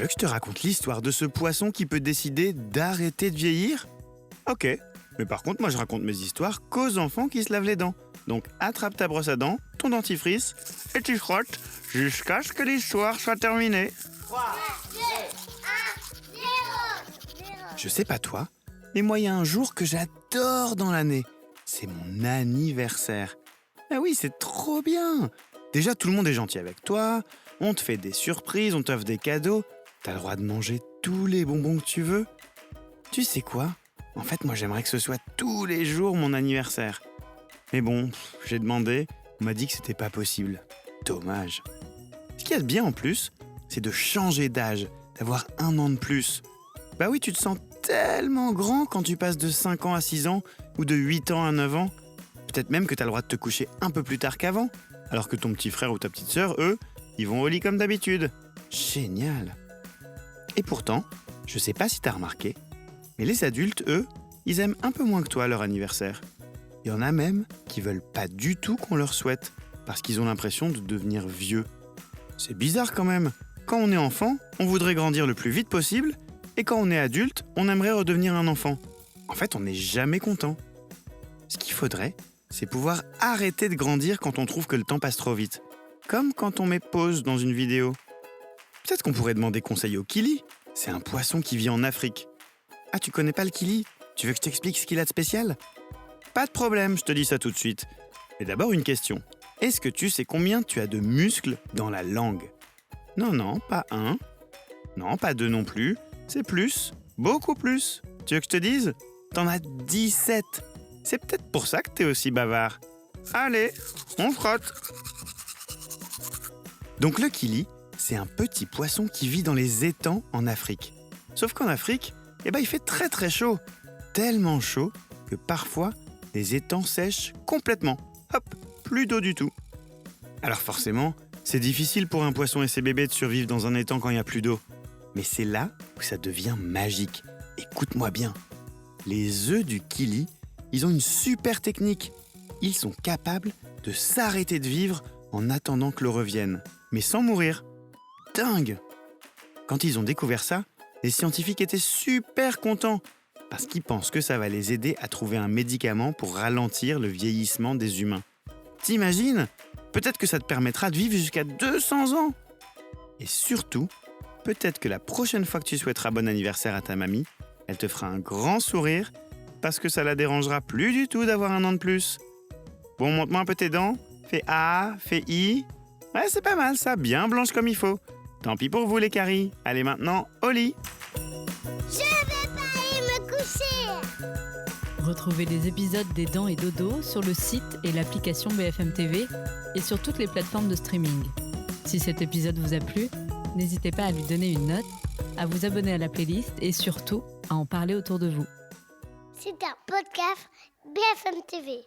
veux que je te raconte l'histoire de ce poisson qui peut décider d'arrêter de vieillir? Ok, mais par contre, moi je raconte mes histoires qu'aux enfants qui se lavent les dents. Donc attrape ta brosse à dents, ton dentifrice, et tu frottes jusqu'à ce que l'histoire soit terminée. 3, 2, 1, 0. Je sais pas toi, mais moi il y a un jour que j'adore dans l'année. C'est mon anniversaire. Ah oui, c'est trop bien. Déjà, tout le monde est gentil avec toi, on te fait des surprises, on t'offre des cadeaux, t'as le droit de manger tous les bonbons que tu veux. Tu sais quoi? En fait, moi j'aimerais que ce soit tous les jours mon anniversaire. Mais bon, j'ai demandé, on m'a dit que c'était pas possible. Dommage. Ce qu'il y a de bien en plus, c'est de changer d'âge, d'avoir 1 an de plus. Bah oui, tu te sens tellement grand quand tu passes de 5 ans à 6 ans ou de 8 ans à 9 ans. Peut-être même que tu as le droit de te coucher un peu plus tard qu'avant, alors que ton petit frère ou ta petite sœur, eux, ils vont au lit comme d'habitude. Génial. Et pourtant, je sais pas si tu as remarqué, mais les adultes, eux, ils aiment un peu moins que toi leur anniversaire. Il y en a même qui veulent pas du tout qu'on leur souhaite, parce qu'ils ont l'impression de devenir vieux. C'est bizarre quand même. Quand on est enfant, on voudrait grandir le plus vite possible, et quand on est adulte, on aimerait redevenir un enfant. En fait, on n'est jamais content. Ce qu'il faudrait, c'est pouvoir arrêter de grandir quand on trouve que le temps passe trop vite. Comme quand on met pause dans une vidéo. Peut-être qu'on pourrait demander conseil au kili. C'est un poisson qui vit en Afrique. Ah, tu connais pas le kili? Tu veux que je t'explique ce qu'il a de spécial? Pas de problème, je te dis ça tout de suite. Mais d'abord une question. Est-ce que tu sais combien tu as de muscles dans la langue? Non, pas 1. Non, pas 2 non plus. C'est plus, beaucoup plus. Tu veux que je te dise? T'en as 17. C'est peut-être pour ça que t'es aussi bavard. Allez, on frotte. Donc le kili, c'est un petit poisson qui vit dans les étangs en Afrique. Sauf qu'en Afrique, il fait très très chaud. Tellement chaud que parfois, les étangs sèchent complètement. Hop, plus d'eau du tout. Alors forcément, c'est difficile pour un poisson et ses bébés de survivre dans un étang quand il n'y a plus d'eau. Mais c'est là où ça devient magique. Écoute-moi bien. Les œufs du kili, ils ont une super technique. Ils sont capables de s'arrêter de vivre en attendant que l'eau revienne, mais sans mourir. Dingue! Quand ils ont découvert ça, les scientifiques étaient super contents parce qu'ils pensent que ça va les aider à trouver un médicament pour ralentir le vieillissement des humains. T'imagines? Peut-être que ça te permettra de vivre jusqu'à 200 ans. Et surtout, peut-être que la prochaine fois que tu souhaiteras bon anniversaire à ta mamie, elle te fera un grand sourire parce que ça la dérangera plus du tout d'avoir 1 an de plus. Bon, montre-moi un peu tes dents. Fais A, fais I. Ouais, c'est pas mal ça, bien blanche comme il faut. Tant pis pour vous les caries. Allez maintenant, au lit. Je vais pas aller me coucher. Retrouvez les épisodes des Dents et Dodo sur le site et l'application BFM TV et sur toutes les plateformes de streaming. Si cet épisode vous a plu, n'hésitez pas à lui donner une note, à vous abonner à la playlist et surtout à en parler autour de vous. C'est un podcast BFM TV.